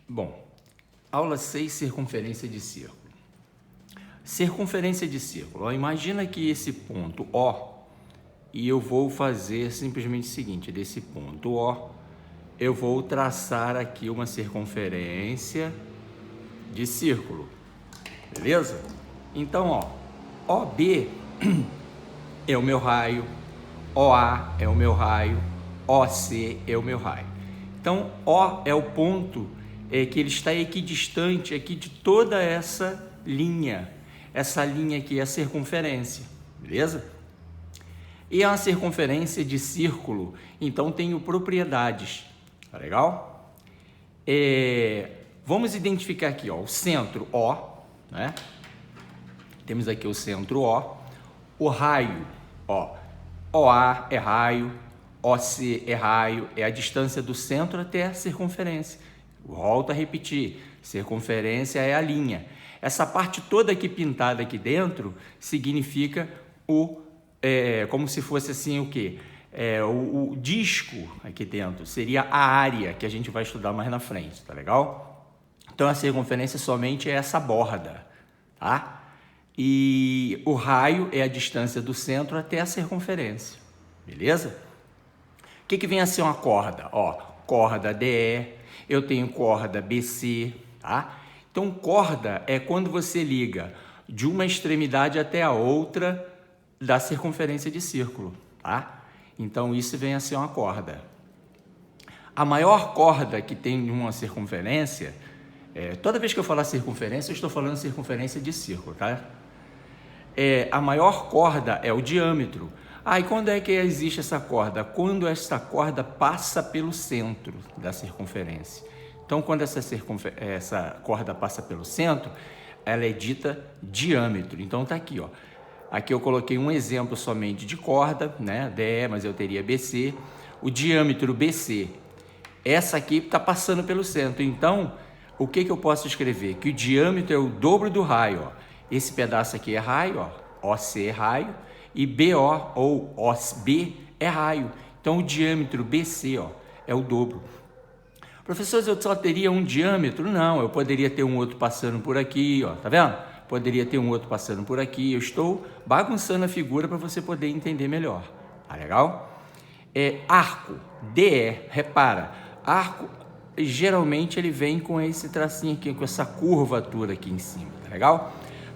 Bom, aula 6, circunferência de círculo. Circunferência de círculo. Ó, imagina que esse ponto O, e eu vou fazer simplesmente o seguinte, desse ponto O, eu vou traçar aqui uma circunferência de círculo, beleza? Então, ó, OB é o meu raio, OA é o meu raio, OC é o meu raio. Então, O é o ponto que ele está equidistante aqui de toda essa linha aqui é a circunferência, beleza? E é uma circunferência de círculo, então tenho propriedades, tá legal? Vamos identificar aqui, ó, o centro O, né? Temos aqui o centro o raio, ó, OA é raio, OC é raio, é a distância do centro até a circunferência. Volto a repetir, circunferência é a linha. Essa parte toda aqui pintada aqui dentro significa como se fosse assim o quê? O disco aqui dentro, seria a área que a gente vai estudar mais na frente, tá legal? Então a circunferência somente é essa borda, tá? E o raio é a distância do centro até a circunferência, beleza? O que vem a ser uma corda? Ó, corda DE, eu tenho corda BC, tá? Então, corda é quando você liga de uma extremidade até a outra da circunferência de círculo, tá? Então, isso vem a ser uma corda. A maior corda que tem uma circunferência, toda vez que eu falar circunferência, eu estou falando circunferência de círculo, tá? A maior corda é o diâmetro. E quando é que existe essa corda? Quando essa corda passa pelo centro da circunferência. Então, quando essa corda passa pelo centro, ela é dita diâmetro. Então, tá aqui, ó. Aqui eu coloquei um exemplo somente de corda, né? DE, mas eu teria BC. O diâmetro BC, essa aqui está passando pelo centro. Então, o que eu posso escrever? Que o diâmetro é o dobro do raio, ó. Esse pedaço aqui é raio, ó. OC é raio. E BO ou OB é raio. Então, o diâmetro BC, ó, é o dobro. Professor, eu só teria um diâmetro? Não, eu poderia ter um outro passando por aqui, ó, tá vendo? Poderia ter um outro passando por aqui. Eu estou bagunçando a figura para você poder entender melhor. Tá legal? Arco, DE, repara, arco, geralmente ele vem com esse tracinho aqui, com essa curvatura aqui em cima, tá legal?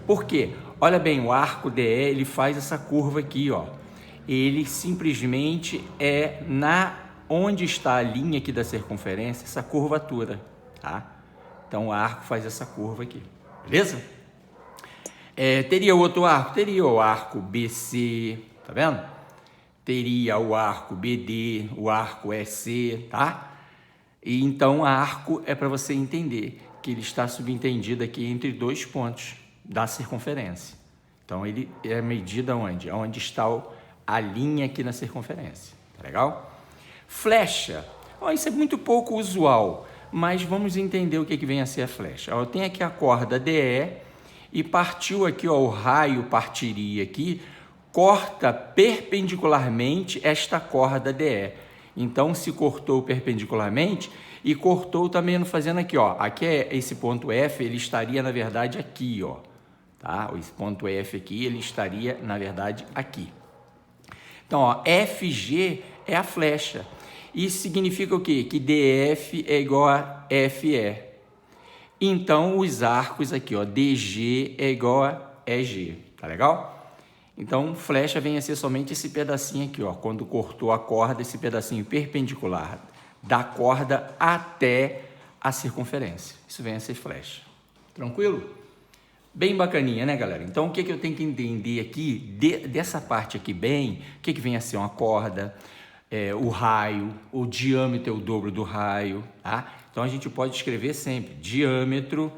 Por quê? Olha bem, o arco DE, ele faz essa curva aqui, ó. Ele simplesmente é onde está a linha aqui da circunferência, essa curvatura, tá? Então, o arco faz essa curva aqui, beleza? Teria outro arco? Teria o arco BC, tá vendo? Teria o arco BD, o arco EC, tá? E então, arco é para você entender que ele está subentendido aqui entre dois pontos da circunferência. Então, ele é medido aonde? Onde está a linha aqui na circunferência, tá legal? Flecha, isso é muito pouco usual, mas vamos entender o que vem a ser a flecha. Eu tenho aqui a corda DE e partiu aqui, ó, o raio partiria aqui, corta perpendicularmente esta corda DE. Então, se cortou perpendicularmente e cortou também fazendo aqui, ó, aqui é esse ponto F, ele estaria na verdade aqui, ó, tá? Esse ponto F aqui, ele estaria na verdade aqui. Então, ó, FG é a flecha. Isso significa o quê? Que DF é igual a FE. Então, os arcos aqui, ó, DG é igual a EG. Tá legal? Então, flecha vem a ser somente esse pedacinho aqui, ó. Quando cortou a corda, esse pedacinho perpendicular da corda até a circunferência. Isso vem a ser flecha. Tranquilo? Bem bacaninha, né, galera? Então, o que eu tenho que entender aqui, dessa parte aqui bem, o que vem a ser uma corda, o raio, o diâmetro é o dobro do raio, tá? Então, a gente pode escrever sempre, diâmetro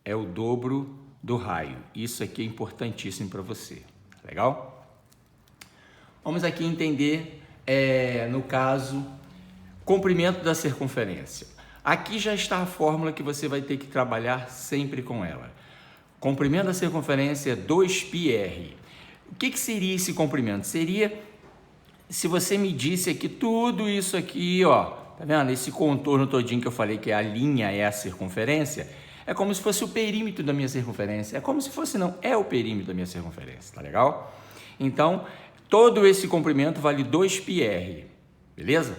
é o dobro do raio. Isso aqui é importantíssimo para você, legal? Vamos aqui entender, no caso, comprimento da circunferência. Aqui já está a fórmula que você vai ter que trabalhar sempre com ela. Comprimento da circunferência é 2πr. O que seria esse comprimento? Seria se você medisse aqui tudo isso aqui, ó, Tá vendo? Esse contorno todinho que eu falei que a linha é a circunferência, é como se fosse o perímetro da minha circunferência. É como se fosse, não, é o perímetro da minha circunferência, tá legal? Então, todo esse comprimento vale 2πr, beleza?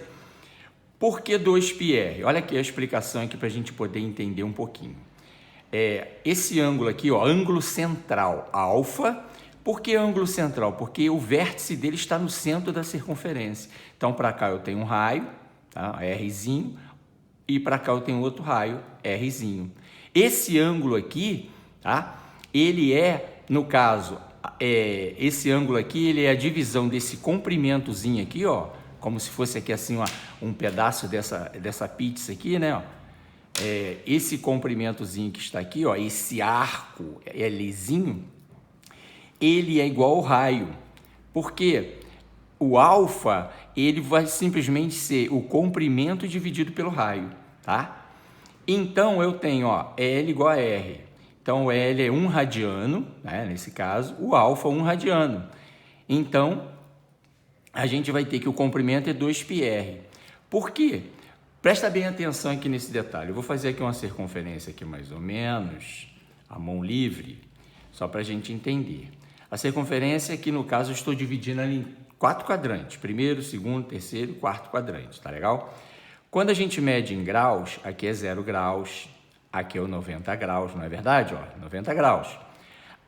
Por que 2πr? Olha aqui a explicação aqui para a gente poder entender um pouquinho. Esse ângulo aqui, ó, ângulo central alfa. Por que ângulo central? Porque o vértice dele está no centro da circunferência. Então, para cá eu tenho um raio, tá? Rzinho, e para cá eu tenho outro raio, Rzinho. Esse ângulo aqui, tá? Ele no caso, esse ângulo aqui, ele é a divisão desse comprimentozinho aqui, ó, como se fosse aqui assim, ó, um pedaço dessa pizza aqui, né, ó. Esse comprimentozinho que está aqui, ó, esse arco Lzinho, ele é igual ao raio. Por quê? O alfa, ele vai simplesmente ser o comprimento dividido pelo raio, tá? Então, eu tenho, ó, L igual a R. Então, o L é 1 radiano, né, nesse caso, o alfa 1 radiano. Então, a gente vai ter que o comprimento é 2πr. Por quê? Presta bem atenção aqui nesse detalhe. Eu vou fazer aqui uma circunferência aqui mais ou menos, a mão livre, só para a gente entender. A circunferência aqui, no caso, eu estou dividindo ela em 4 quadrantes. Primeiro, segundo, terceiro e quarto quadrante, tá legal? Quando a gente mede em graus, aqui é 0 graus, aqui é o 90 graus, não é verdade? Ó, 90 graus.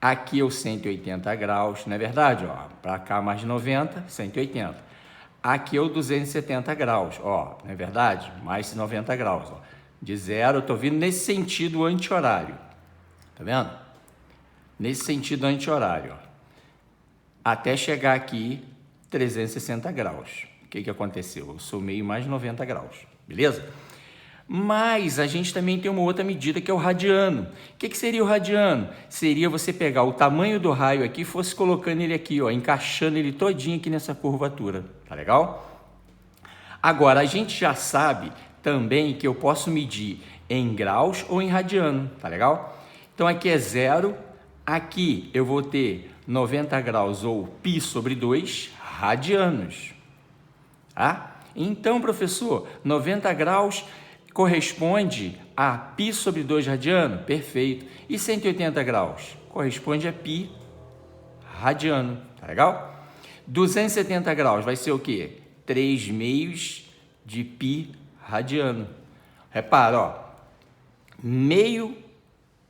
Aqui é o 180 graus, não é verdade? Ó, para cá mais 90, 180. Aqui é o 270 graus, ó, não é verdade? Mais 90 graus, ó. De 0, eu estou vindo nesse sentido anti-horário, tá vendo? Nesse sentido anti-horário, ó. Até chegar aqui, 360 graus. O que aconteceu? Eu somei mais 90 graus, beleza? Mas a gente também tem uma outra medida que é o radiano. O que seria o radiano? Seria você pegar o tamanho do raio aqui e fosse colocando ele aqui, ó, encaixando ele todinho aqui nessa curvatura, tá legal? Agora, a gente já sabe também que eu posso medir em graus ou em radiano, tá legal? Então, aqui é 0, aqui eu vou ter 90 graus ou π sobre 2 radianos. Tá? Então, professor, 90 graus corresponde a π sobre 2 radiano? Perfeito. E 180 graus? Corresponde a π radiano. Tá legal? 270 graus vai ser o quê? 3 meios de π radiano. Repara, ó. Meio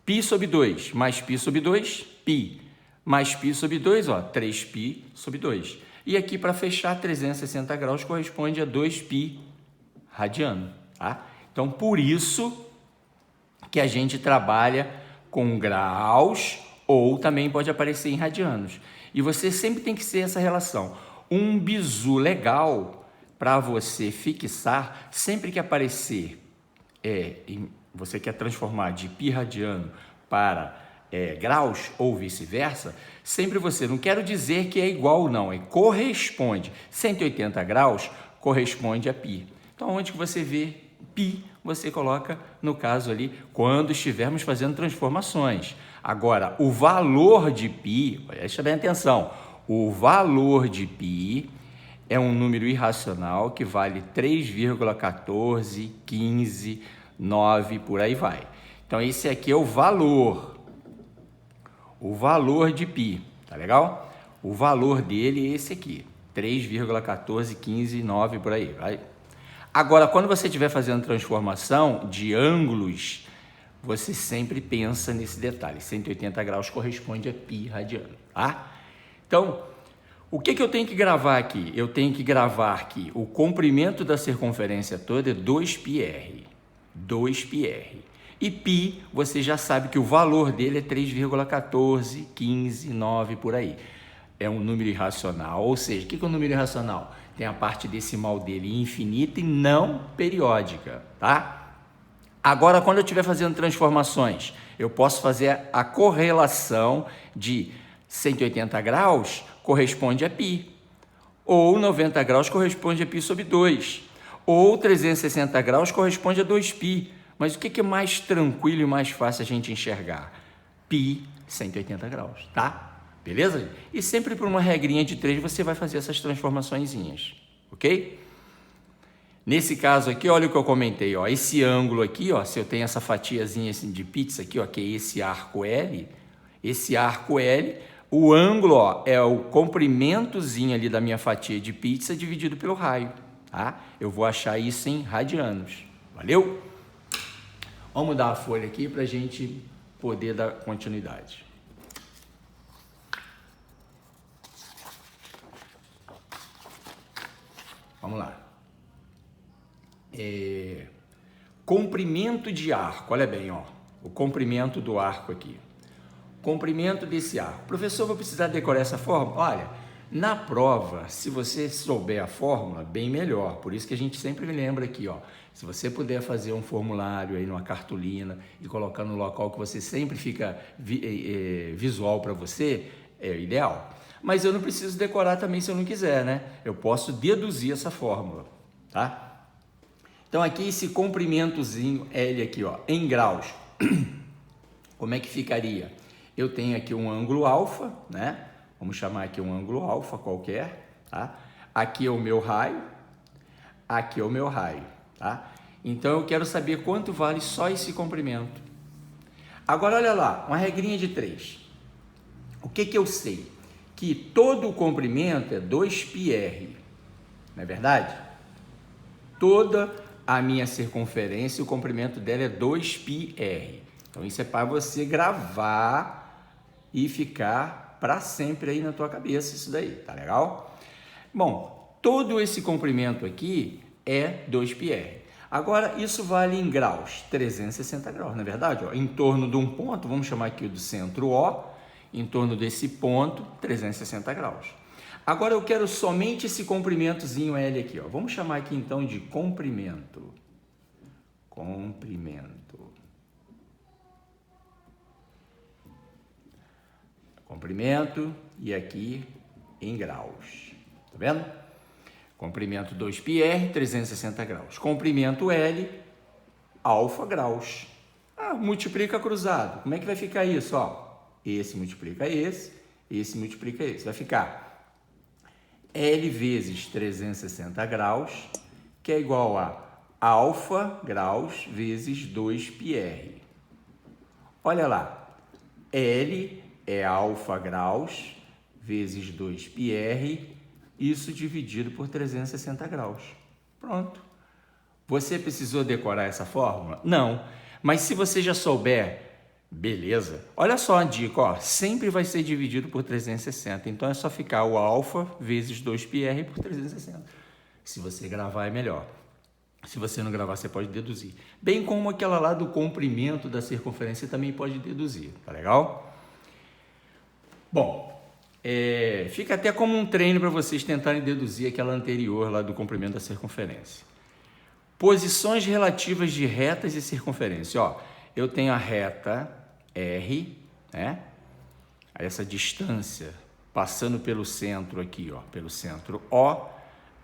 π sobre 2 mais π sobre 2, π. Mais π sobre 2, ó, 3π sobre 2. E aqui, para fechar, 360 graus corresponde a 2π radiano, tá? Então, por isso que a gente trabalha com graus ou também pode aparecer em radianos. E você sempre tem que ser essa relação. Um bizu legal para você fixar, sempre que aparecer, você quer transformar de π radiano para graus ou vice-versa, sempre você, não quero dizer que é igual não, corresponde. 180 graus corresponde a π. Então, onde que você vê π, você coloca, no caso ali, quando estivermos fazendo transformações. Agora, o valor de π, presta bem atenção, o valor de π é um número irracional que vale 3,14, 15, 9, por aí vai. Então, esse aqui é o valor de π, tá legal? O valor dele é esse aqui, 3,14, 15, 9, por aí, vai. Agora, quando você estiver fazendo transformação de ângulos, você sempre pensa nesse detalhe, 180 graus corresponde a π radiano, tá? Então, o que eu tenho que gravar aqui? Eu tenho que gravar que o comprimento da circunferência toda é 2πr, 2πr. E π, você já sabe que o valor dele é 3,14, 15, 9, por aí. É um número irracional, ou seja, o que é um número irracional? Tem a parte decimal dele infinita e não periódica, tá? Agora, quando eu estiver fazendo transformações, eu posso fazer a correlação de 180 graus corresponde a π, ou 90 graus corresponde a π sobre 2, ou 360 graus corresponde a 2π. Mas o que é mais tranquilo e mais fácil a gente enxergar? π 180 graus, tá? Beleza? E sempre por uma regrinha de 3 você vai fazer essas transformaçõezinhas, ok? Nesse caso aqui, olha o que eu comentei, ó, esse ângulo aqui, ó, se eu tenho essa fatiazinha assim de pizza aqui, ó, que é esse arco L, o ângulo, ó, é o comprimentozinho ali da minha fatia de pizza dividido pelo raio, tá? Eu vou achar isso em radianos, valeu? Vamos mudar a folha aqui para a gente poder dar continuidade. Vamos lá. Comprimento de arco, olha bem, ó, o comprimento do arco aqui. Comprimento desse arco. Professor, vou precisar decorar essa fórmula? Olha, na prova, se você souber a fórmula, bem melhor. Por isso que a gente sempre lembra aqui, ó, se você puder fazer um formulário aí numa cartolina e colocar no local que você sempre fica visual para você, é ideal. Mas eu não preciso decorar também se eu não quiser, né? Eu posso deduzir essa fórmula, tá? Então aqui esse comprimentozinho L aqui, ó, em graus, como é que ficaria? Eu tenho aqui um ângulo alfa, né? Vamos chamar aqui um ângulo alfa qualquer, tá? Aqui é o meu raio, aqui é o meu raio, tá? Então eu quero saber quanto vale só esse comprimento. Agora olha lá, uma regrinha de 3. O que que eu sei? Que todo o comprimento é 2πr, não é verdade? Toda a minha circunferência, o comprimento dela é 2πr. Então isso é para você gravar e ficar para sempre aí na tua cabeça isso daí, tá legal? Bom, todo esse comprimento aqui é 2πr. Agora isso vale em graus, 360 graus, não é verdade? Ó, em torno de um ponto, vamos chamar aqui do centro O, em torno desse ponto, 360 graus. Agora eu quero somente esse comprimentozinho L aqui, ó. Vamos chamar aqui então de comprimento. Comprimento e aqui em graus. Tá vendo? Comprimento 2πr, 360 graus. Comprimento L, alfa graus. Multiplica cruzado. Como é que vai ficar isso? Ó, esse multiplica esse multiplica esse. Vai ficar L vezes 360 graus, que é igual a alfa graus vezes 2πr. Olha lá, L é alfa graus vezes 2πr, isso dividido por 360 graus. Pronto. Você precisou decorar essa fórmula? Não. Mas se você já souber, beleza. Olha só a dica, ó, sempre vai ser dividido por 360. Então é só ficar o alfa vezes 2πr por 360. Se você gravar é melhor. Se você não gravar, você pode deduzir. Bem como aquela lá do comprimento da circunferência também pode deduzir. Tá legal? Bom, fica até como um treino para vocês tentarem deduzir aquela anterior lá do comprimento da circunferência. Posições relativas de retas e circunferência. Ó, eu tenho a reta R, né? Essa distância passando pelo centro aqui, ó, pelo centro O,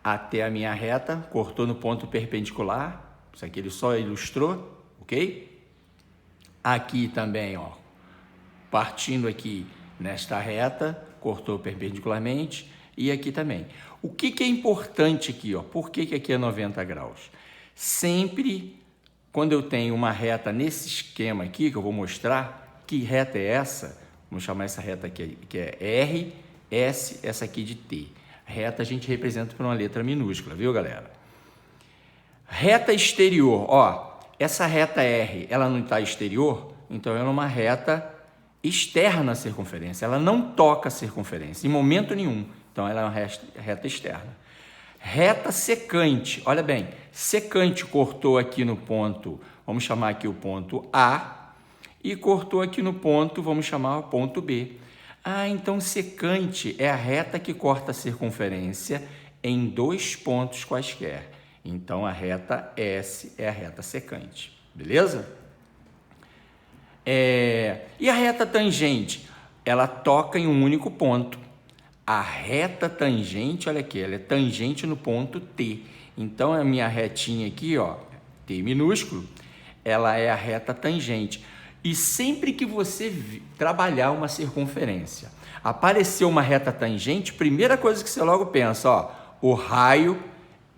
até a minha reta, cortou no ponto perpendicular. Isso aqui ele só ilustrou, ok? Aqui também, ó, partindo aqui nesta reta, cortou perpendicularmente, e aqui também. O que que é importante aqui, ó? Por que que aqui é 90 graus? Sempre, quando eu tenho uma reta nesse esquema aqui, que eu vou mostrar, que reta é essa? Vamos chamar essa reta aqui, que é R, S, essa aqui de T. Reta a gente representa por uma letra minúscula, viu, galera? Reta exterior, ó, essa reta R, ela não está exterior, então ela é uma reta externa à circunferência, ela não toca a circunferência em momento nenhum, então ela é uma reta externa. Reta secante, olha bem, secante cortou aqui no ponto, vamos chamar aqui o ponto A, e cortou aqui no ponto, vamos chamar o ponto B. Então secante é a reta que corta a circunferência em 2 pontos quaisquer. Então a reta S é a reta secante, beleza? E a reta tangente? Ela toca em um único ponto. A reta tangente, olha aqui, ela é tangente no ponto T. Então a minha retinha aqui, ó, T minúsculo, ela é a reta tangente. E sempre que você trabalhar uma circunferência, apareceu uma reta tangente, primeira coisa que você logo pensa, ó, o raio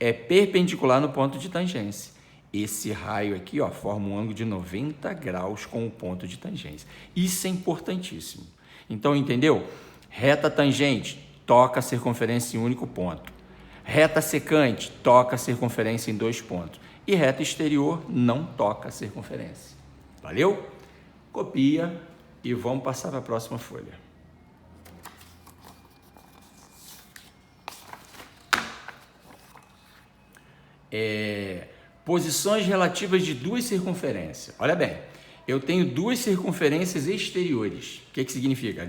é perpendicular no ponto de tangência. Esse raio aqui, ó, forma um ângulo de 90 graus com o ponto de tangência. Isso é importantíssimo. Então, entendeu? Reta tangente toca a circunferência em um único ponto. Reta secante toca a circunferência em 2 pontos. E reta exterior não toca a circunferência. Valeu? Copia e vamos passar para a próxima folha. Posições relativas de duas circunferências. Olha bem, eu tenho duas circunferências exteriores. O que significa?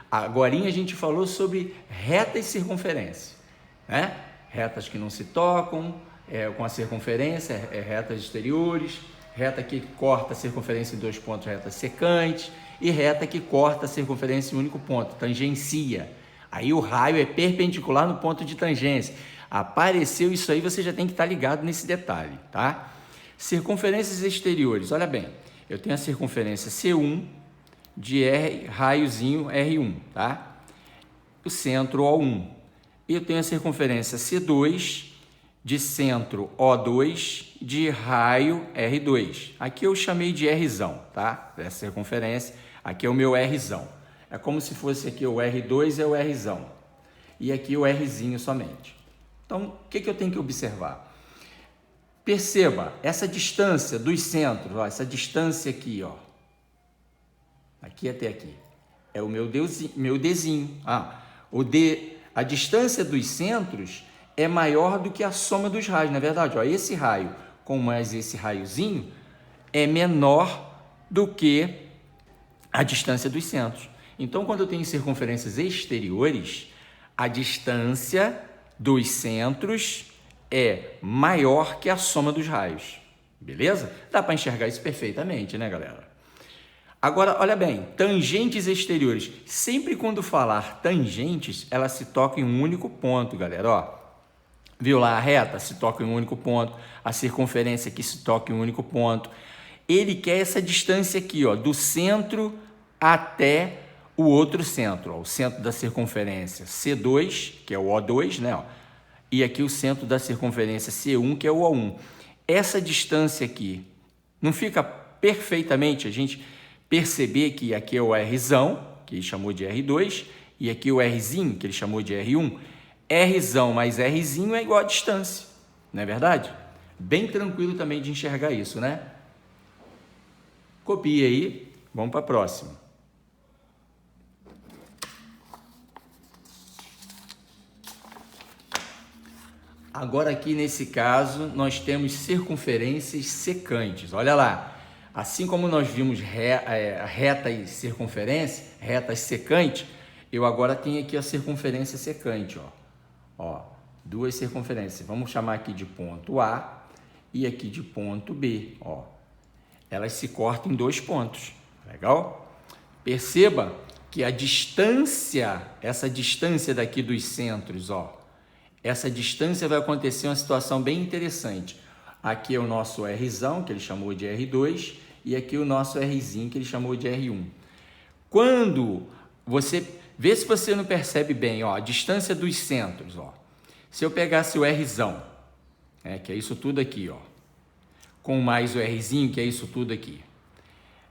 Agora a gente falou sobre reta e circunferência, né? Retas que não se tocam, com a circunferência, retas exteriores, reta que corta a circunferência em 2 pontos, reta secante, e reta que corta a circunferência em um único ponto, tangencia. Aí o raio é perpendicular no ponto de tangência. Apareceu isso aí, você já tem que estar ligado nesse detalhe, tá? Circunferências exteriores, olha bem, eu tenho a circunferência C1 de raiozinho R1, tá? O centro O1. E eu tenho a circunferência C2 de centro O2 de raio R2. Aqui eu chamei de Rzão, tá? Essa circunferência, aqui é o meu Rzão. É como se fosse aqui o R2 é o Rzão. E aqui o Rzinho somente. Então, o que eu tenho que observar? Perceba essa distância dos centros, ó, essa distância aqui, ó, aqui até aqui, é o meu Dzinho. A distância dos centros é maior do que a soma dos raios, na verdade. Ó, esse raio com mais esse raiozinho é menor do que a distância dos centros. Então, quando eu tenho circunferências exteriores, a distância dos centros é maior que a soma dos raios, beleza? Dá para enxergar isso perfeitamente, né, galera? Agora, olha bem, tangentes exteriores. Sempre quando falar tangentes, ela se toca em um único ponto, galera, ó. Viu lá a reta? Se toca em um único ponto. A circunferência aqui se toca em um único ponto. Ele quer essa distância aqui, ó, do centro até o outro centro, ó, o centro da circunferência C2, que é o O2, né, ó, e aqui o centro da circunferência C1, que é o O1. Essa distância aqui, não fica perfeitamente a gente perceber que aqui é o Rzão, que ele chamou de R2, e aqui o Rzinho, que ele chamou de R1. Rzão mais Rzinho é igual a distância, não é verdade? Bem tranquilo também de enxergar isso, né? Copia aí, vamos para a próxima. Agora aqui nesse caso nós temos circunferências secantes, olha lá, assim como nós vimos reta e circunferência, retas secantes, eu agora tenho aqui a circunferência secante, ó, duas circunferências, vamos chamar aqui de ponto A e aqui de ponto B, ó, elas se cortam em 2 pontos, legal? Perceba que a distância, essa distância daqui dos centros, ó, essa distância vai acontecer uma situação bem interessante. Aqui é o nosso Rzão, que ele chamou de R2, e aqui o nosso Rzinho, que ele chamou de R1. Quando você... Vê se você não percebe bem, ó, a distância dos centros, ó. Se eu pegasse o Rzão, que é isso tudo aqui, ó, com mais o Rzinho, que é isso tudo aqui.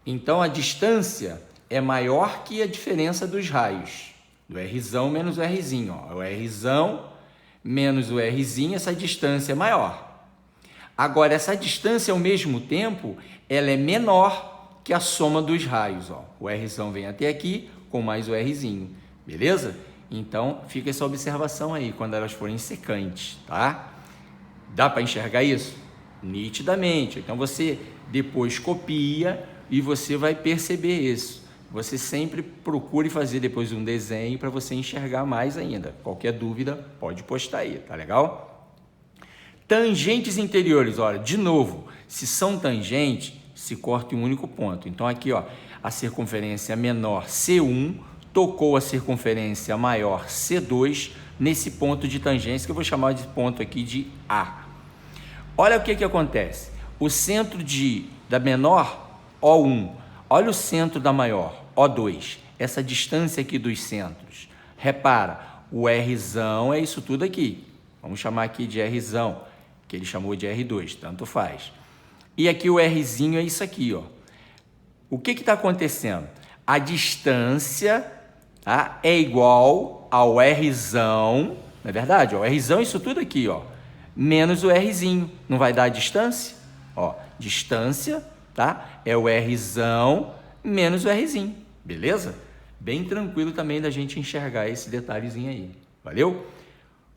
Então, a distância é maior que a diferença dos raios. Do Rzão menos o Rzinho, ó. O Rzão menos o Rzinho, essa distância é maior. Agora, essa distância, ao mesmo tempo, ela é menor que a soma dos raios, ó. O Rzão vem até aqui com mais o Rzinho, beleza? Então, fica essa observação aí, quando elas forem secantes, tá? Dá para enxergar isso? Nitidamente. Então, você depois copia e você vai perceber isso. Você sempre procure fazer depois um desenho para você enxergar mais ainda. Qualquer dúvida, pode postar aí, tá legal? Tangentes interiores, olha, de novo, se são tangentes, se corta em um único ponto. Então, aqui, ó, a circunferência menor C1 tocou a circunferência maior C2 nesse ponto de tangência, que eu vou chamar de ponto aqui de A. Olha o que acontece. O centro da menor, O1, olha o centro da maior, O2, essa distância aqui dos centros. Repara, o Rzão é isso tudo aqui. Vamos chamar aqui de Rzão, que ele chamou de R2, tanto faz. E aqui o Rzinho é isso aqui, ó. O que está acontecendo? A distância, tá, é igual ao Rzão, não é verdade? O Rzão é isso tudo aqui, ó, menos o Rzinho. Não vai dar a distância? Ó, distância, tá? É o Rzão menos o Rzinho, beleza? Bem tranquilo também da gente enxergar esse detalhezinho aí. Valeu?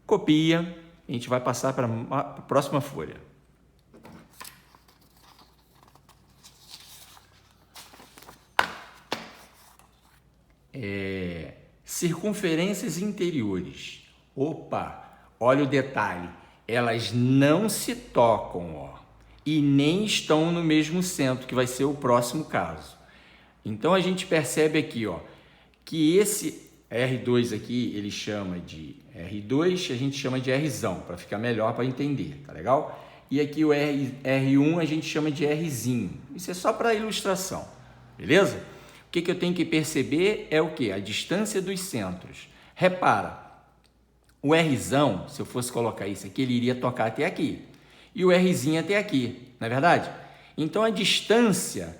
Copia, a gente vai passar para a próxima folha. Circunferências interiores. Opa, olha o detalhe. Elas não se tocam, ó, e nem estão no mesmo centro, que vai ser o próximo caso. Então a gente percebe aqui, ó, que esse R2 aqui, ele chama de R2, a gente chama de Rzão, para ficar melhor para entender, tá legal? E aqui o R1 a gente chama de Rzinho. Isso é só para ilustração, beleza? O que eu tenho que perceber é o que? A distância dos centros. Repara, o Rzão, se eu fosse colocar isso aqui, ele iria tocar até aqui. E o Rzinho até aqui, não é verdade? Então a distância,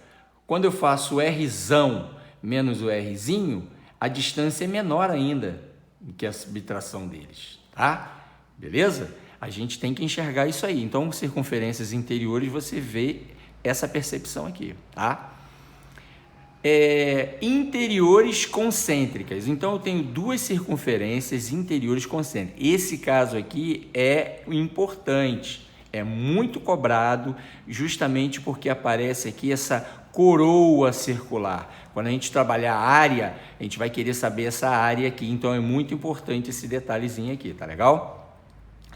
quando eu faço o Rzão menos o Rzinho, a distância é menor ainda do que a subtração deles, tá? Beleza? A gente tem que enxergar isso aí. Então, circunferências interiores, você vê essa percepção aqui, tá? Interiores concêntricas. Então, eu tenho duas circunferências interiores concêntricas. Esse caso aqui é importante, é muito cobrado, justamente porque aparece aqui essa coroa circular. Quando a gente trabalhar a área, a gente vai querer saber essa área aqui. Então, é muito importante esse detalhezinho aqui, tá legal?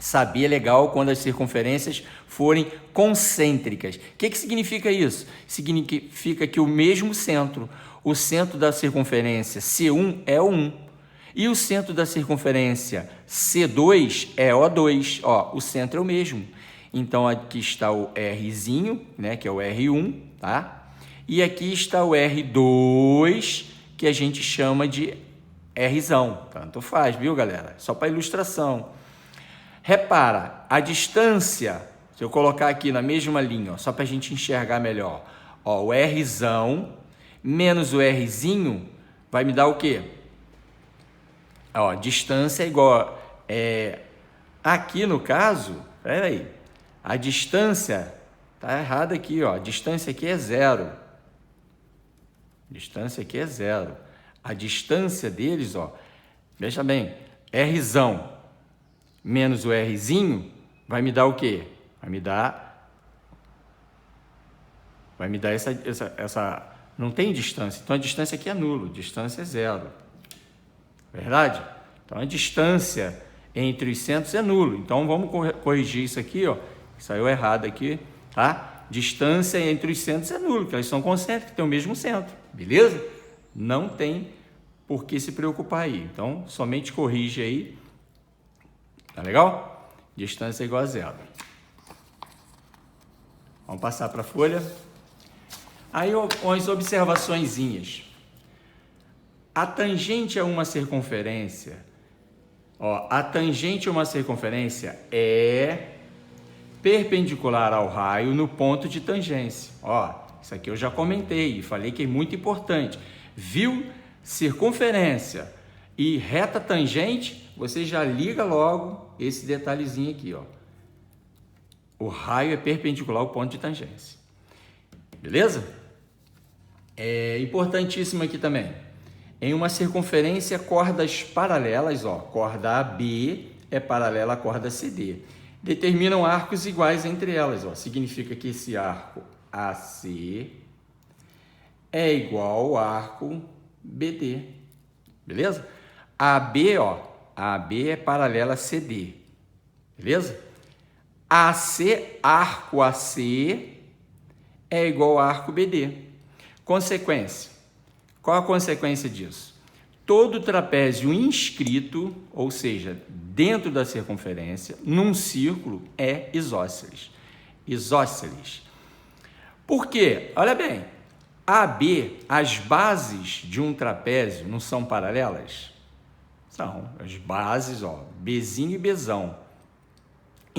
Saber é legal quando as circunferências forem concêntricas. O que significa isso? Significa que o mesmo centro, o centro da circunferência C1 é o 1 e o centro da circunferência C2 é O2. Ó, o centro é o mesmo. Então, aqui está o Rzinho, né, que é o R1, tá? E aqui está o R2, que a gente chama de Rzão. Tanto faz, viu, galera? Só para ilustração. Repara, a distância, se eu colocar aqui na mesma linha, ó, só para a gente enxergar melhor, ó, o Rzão menos o Rzinho vai me dar o quê? Ó, distância é igual, aqui no caso, peraí, a distância tá errada aqui, ó, a distância aqui é 0. Distância aqui é 0. A distância deles, ó, veja bem, Rzão menos o Rzinho vai me dar o quê? Vai me dar essa... Não tem distância. Então, a distância aqui é nulo. Distância é 0. Verdade? Então, a distância entre os centros é nulo. Então, vamos corrigir isso aqui, ó. Saiu errado aqui, tá? Distância entre os centros é nulo, porque elas são concêntricas, têm o mesmo centro. Beleza? Não tem por que se preocupar aí. Então, somente corrige aí. Tá legal? Distância é igual a 0. Vamos passar para a folha. Aí, as observaçõezinhas. A tangente a uma circunferência, ó, a tangente a uma circunferência é perpendicular ao raio no ponto de tangência. Ó, isso aqui eu já comentei e falei que é muito importante. Viu circunferência e reta tangente, você já liga logo esse detalhezinho aqui, ó. O raio é perpendicular ao ponto de tangência. Beleza? É importantíssimo aqui também. Em uma circunferência, cordas paralelas, ó, corda AB é paralela à corda CD. Determinam arcos iguais entre elas, ó. Significa que esse arco AC é igual ao arco BD. Beleza? AB, ó, AB é paralela a CD. Beleza? AC, arco AC é igual ao arco BD. Consequência. Qual a consequência disso? Todo trapézio inscrito, ou seja, dentro da circunferência, num círculo, é isósceles. Isósceles. Por quê? Olha bem, AB, as bases de um trapézio não são paralelas? São. As bases, ó, Bzinho e Bzão.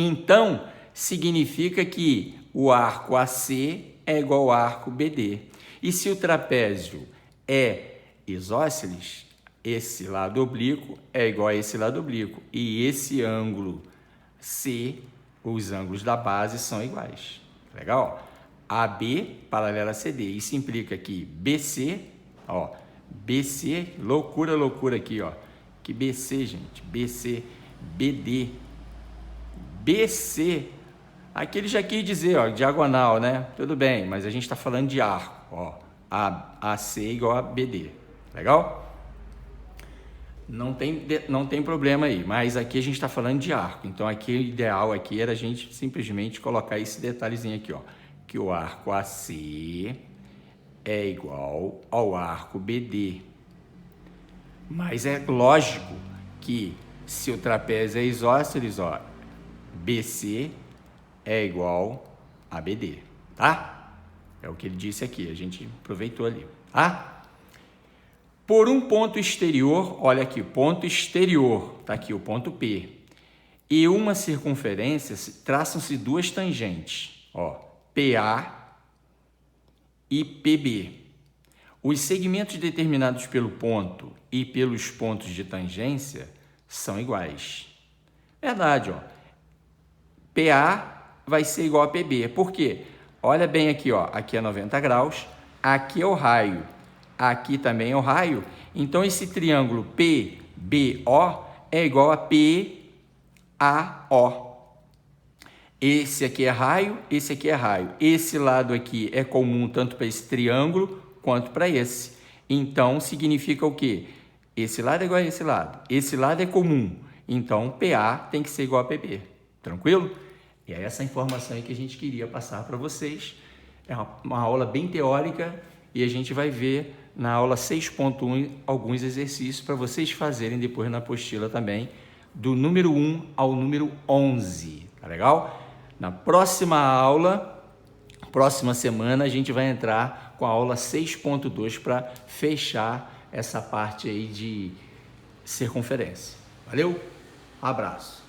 Então, significa que o arco AC é igual ao arco BD. E se o trapézio é isósceles, esse lado oblíquo é igual a esse lado oblíquo. E esse ângulo C, os ângulos da base são iguais. Legal? AB paralela a CD. Isso implica que BC, ó, BC, loucura, loucura aqui, ó. Que BC, gente, BC, BD, BC, aqui ele já quis dizer, ó, diagonal, né? Tudo bem, mas a gente está falando de arco, ó, AC igual a BD, legal? Não tem problema aí, mas aqui a gente está falando de arco, então aqui o ideal aqui era a gente simplesmente colocar esse detalhezinho aqui, ó, que o arco AC é igual ao arco BD. Mas é lógico que se o trapézio é isósceles, ó, BC é igual a BD, tá? É o que ele disse aqui, a gente aproveitou ali, tá? Por um ponto exterior, olha aqui, ponto exterior, tá aqui o ponto P, e uma circunferência, traçam-se duas tangentes, ó, PA e PB. Os segmentos determinados pelo ponto e pelos pontos de tangência são iguais. Verdade, ó. PA vai ser igual a PB. Por quê? Olha bem aqui, ó. Aqui é 90 graus, aqui é o raio, aqui também é o raio. Então, esse triângulo PBO é igual a PAO. Esse aqui é raio, esse aqui é raio. Esse lado aqui é comum tanto para esse triângulo quanto para esse. Então, significa o quê? Esse lado é igual a esse lado. Esse lado é comum. Então, PA tem que ser igual a PB. Tranquilo? E é essa informação aí que a gente queria passar para vocês. É uma aula bem teórica e a gente vai ver na aula 6.1 alguns exercícios para vocês fazerem depois na apostila também, do número 1 ao número 11. Tá legal? Na próxima aula, próxima semana, a gente vai entrar com a aula 6.2 para fechar essa parte aí de circunferência. Valeu? Abraço.